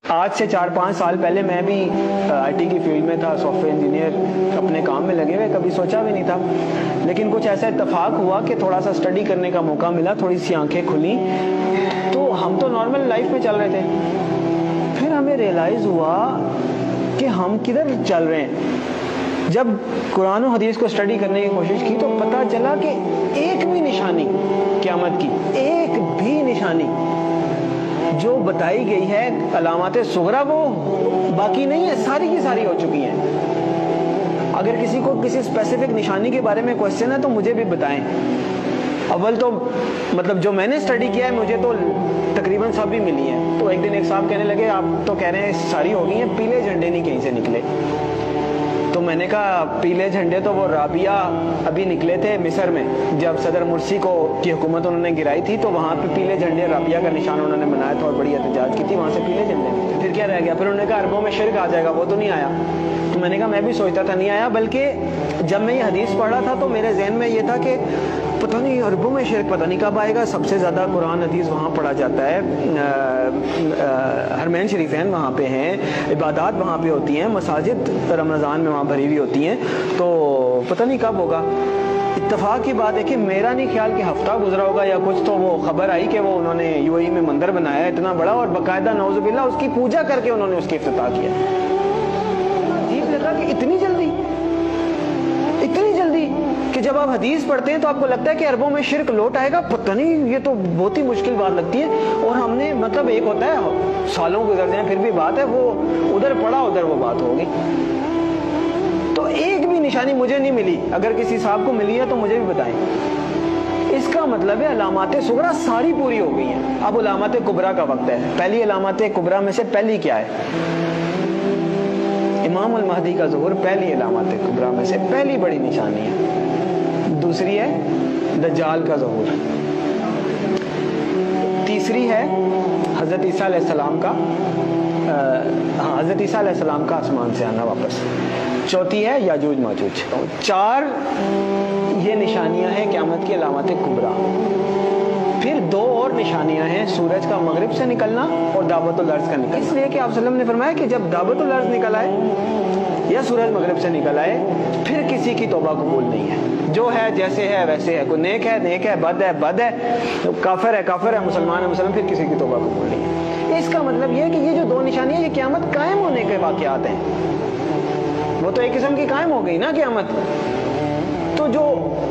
آج سے 4-5 سال پہلے میں بھی آئی ٹی کی فیلڈ میں تھا، سافٹ ویئر انجینئر اپنے کام میں لگے ہوئے، کبھی سوچا بھی نہیں تھا، لیکن کچھ ایسا اتفاق ہوا کہ تھوڑا سا اسٹڈی کرنے کا موقع ملا، تھوڑی سی آنکھیں کھلیں، تو ہم تو نارمل لائف میں چل رہے تھے، پھر ہمیں ریئلائز ہوا کہ ہم کدھر چل رہے ہیں۔ جب قرآن و حدیث کو اسٹڈی کرنے کی کوشش کی تو پتہ چلا کہ ایک بھی نشانی قیامت کی، ایک بھی نشانی جو بتائی گئی ہے علامات صغریٰ وہ باقی نہیں ہے، ساری کی ساری ہو چکی ہیں۔ اگر کسی کو کسی اسپیسیفک نشانی کے بارے میں کوشچن ہے تو مجھے بھی بتائیں۔ اول تو مطلب جو میں نے اسٹڈی کیا ہے مجھے تو تقریباً سب بھی ملی ہیں۔ تو ایک دن ایک صاحب کہنے لگے آپ تو کہہ رہے ہیں ساری ہو گئی ہیں، پیلے جھنڈے نہیں کہیں سے نکلے۔ تو میں نے کہا پیلے جھنڈے تو وہ رابعہ ابھی نکلے تھے مصر میں، جب صدر مرسی کی حکومت انہوں نے گرائی تھی تو وہاں پہ پیلے جھنڈے رابعہ کا نشان انہوں نے بنایا تھا اور بڑی احتجاج کی تھی، وہاں سے پیلے جھنڈے نکلے۔ پھر کیا رہ گیا؟ پھر انہوں نے کہا عربوں میں شرک آ جائے گا، وہ تو نہیں آیا۔ تو میں نے کہا میں بھی سوچتا تھا نہیں آیا، بلکہ جب میں یہ حدیث پڑھ رہا تھا تو میرے ذہن میں یہ تھا کہ پتہ نہیں عربوں میں شرک پتہ نہیں کب آئے گا۔ سب سے زیادہ قرآن حدیث وہاں پڑھا جاتا ہے، حرمین شریفین وہاں پہ ہیں، عبادات وہاں پہ ہوتی ہیں، مساجد رمضان میں وہاں بھری ہوئی ہوتی ہیں، تو پتہ نہیں کب ہوگا۔ اتفاق کی بات ہے کہ میرا نہیں خیال کہ ہفتہ گزرا ہوگا یا کچھ، تو وہ خبر آئی کہ وہ انہوں نے یو اے ای میں مندر بنایا ہے اتنا بڑا اور باقاعدہ نعوذ باللہ اس کی پوجا کر کے انہوں نے اس کی افتتاح کیا۔ عجیب لگا کہ اتنی جلدی کہ جب آپ حدیث پڑھتے ہیں تو آپ کو لگتا ہے کہ عربوں میں شرک لوٹ آئے گا، پتہ نہیں، یہ تو بہت ہی مشکل بات لگتی ہے۔ اور ہم نے مطلب ایک ہوتا ہے سالوں گزر جائیں پھر بھی بات ہے، وہ ادھر پڑھا ادھر وہ بات ہوگی۔ تو ایک بھی نشانی مجھے نہیں ملی، اگر کسی صاحب کو ملی ہے تو مجھے بھی بتائیں۔ اس کا مطلب ہے علامات صغریٰ ساری پوری ہو گئی ہیں، اب علامات کبریٰ کا وقت ہے۔ پہلی علامات کبریٰ میں سے پہلی کیا ہے؟ امام المہدی کا ظہور پہلی علامات کبریٰ میں سے پہلی بڑی نشانی ہے۔ دوسری ہے دجال کا ظہور، تیسری ہے حضرت عیسیٰ علیہ السلام کا حضرت عیسیٰ علیہ السلام کا آسمان سے آنا واپس، چوتھی ہے یاجوج ماجوج۔ 4 یہ نشانیاں ہیں قیامت کی علامات کبریٰ۔ پھر 2 اور نشانیاں ہیں، سورج کا مغرب سے نکلنا اور دعوت الارض کا نکلنا۔ اس لیے کہ آپ صلی اللہ علیہ وسلم نے فرمایا کہ جب دعوت الارض نکل آئے یا سورج مغرب سے نکل آئے پھر کسی کی توبہ قبول نہیں ہے، جو ہے جیسے ہے ویسے ہے، کوئی نیک ہے بد ہے، کافر ہے مسلمان ہے مسلمان، پھر کسی کی توبہ قبول نہیں ہے۔ اس کا مطلب یہ ہے کہ یہ جو 2 نشانیاں یہ قیامت قائم ہونے کے واقعات ہیں، وہ تو ایک قسم کی قائم ہو گئی نا قیامت۔ تو جو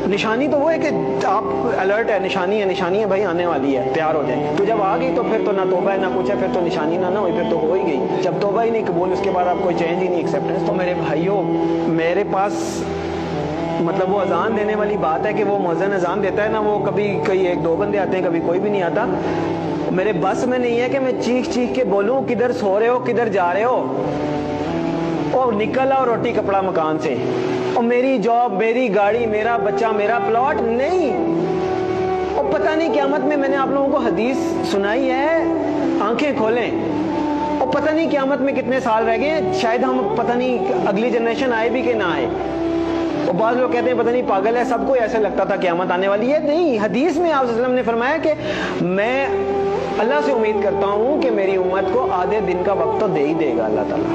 نشانی تو وہ ہے کہ آپ الرٹ ہے، نشانی ہے بھائی آنے والی ہے، تیار ہو جائیں۔ تو جب آ گئی تو پھر تو نہ توبہ ہے نہ کچھ ہے، پھر تو نشانی نہ ہوئی، پھر تو ہو ہی گئی۔ جب توبہ ہی نہیں قبول، اس کے بعد آپ کوئی چینج ہی نہیں، ایکسیپٹنس۔ تو میرے بھائیوں، میرے پاس مطلب وہ اذان دینے والی بات ہے کہ وہ مؤذن اذان دیتا ہے نا، وہ کبھی کوئی 1-2 بندے آتے ہیں، کبھی کوئی بھی نہیں آتا۔ میرے بس میں نہیں ہے کہ میں چیخ کے بولوں کدھر سو رہے ہو، کدھر جا رہے ہو، اور نکل آؤ روٹی کپڑا مکان سے، اور میری جاب، میری گاڑی، میرا بچہ، میرا پلاٹ نہیں۔ اور پتہ نہیں قیامت میں نے آپ لوگوں کو حدیث سنائی ہے، آنکھیں کھولیں، اور پتہ نہیں قیامت میں کتنے سال رہ گئے، شاید ہم پتہ نہیں اگلی جنریشن آئے بھی کہ نہ آئے۔ اور بعض لوگ کہتے ہیں پتہ نہیں پاگل ہے، سب کو ایسے لگتا تھا قیامت آنے والی ہے۔ نہیں، حدیث میں آپ صلی اللہ علیہ وسلم نے فرمایا کہ میں اللہ سے امید کرتا ہوں کہ میری امت کو آدھے دن کا وقت تو دے ہی دے گا اللہ تعالیٰ۔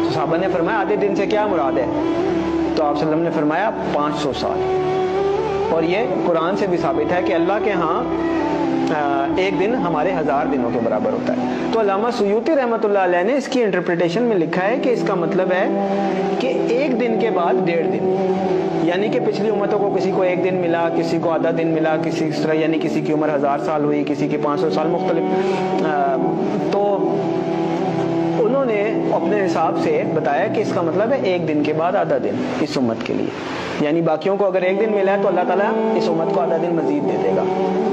تو صحابہ نے فرمایا آدھے دن سے کیا مراد ہے؟ تو آپ صلی اللہ علیہ وسلم نے فرمایا 500 سال۔ اور یہ قرآن سے بھی ثابت ہے کہ اللہ کے ہاں ایک دن ہمارے 1000 دنوں کے برابر ہوتا ہے۔ تو علامہ سیوطی رحمۃ اللہ علیہ نے اس کی انٹرپریٹیشن میں لکھا ہے کہ اس کا مطلب ہے کہ ایک دن کے بعد 1.5 دن، یعنی کہ پچھلی امتوں کو کسی کو 1 دن ملا، کسی کو آدھا دن ملا، کسی اس طرح، یعنی کسی کی عمر 1000 سال ہوئی، کسی کی 500 سال، مختلف۔ تو انہوں نے اپنے حساب سے بتایا کہ اس کا مطلب ہے 1 دن کے بعد آدھا دن اس امت کے لیے، یعنی باقیوں کو اگر 1 دن ملا ہے تو اللہ تعالیٰ اس امت کو آدھا دن مزید دے دے گا،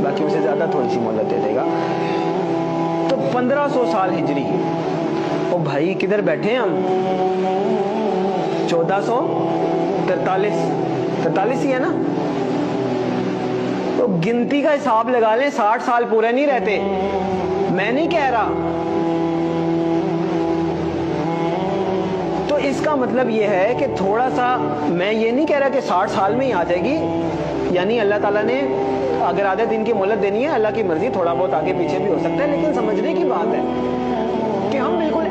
باقیوں سے زیادہ تھوڑی سی مہلت دے دے گا۔ تو 1500 سال ہجری، او بھائی کدھر بیٹھے ہیں ہم؟ 1443 ہی ہے نا؟ تو گنتی کا حساب لگا لیں، 60 سال پورے نہیں رہتے۔ میں نہیں کہہ رہا، تو اس کا مطلب یہ ہے کہ تھوڑا سا، میں یہ نہیں کہہ رہا کہ 60 سال میں ہی آ جائے گی، یعنی اللہ تعالیٰ نے اگر آدھے دن کی مہلت دینی ہے، اللہ کی مرضی، تھوڑا بہت آگے پیچھے بھی ہو سکتا ہے، لیکن سمجھنے کی بات ہے کہ ہم بالکل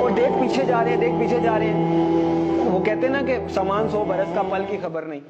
اور دیکھ پیچھے جا رہے ہیں, دیکھ پیچھے جا رہے ہیں. وہ کہتے ہیں نا کہ سامان 100 برس کا, پل کی خبر نہیں.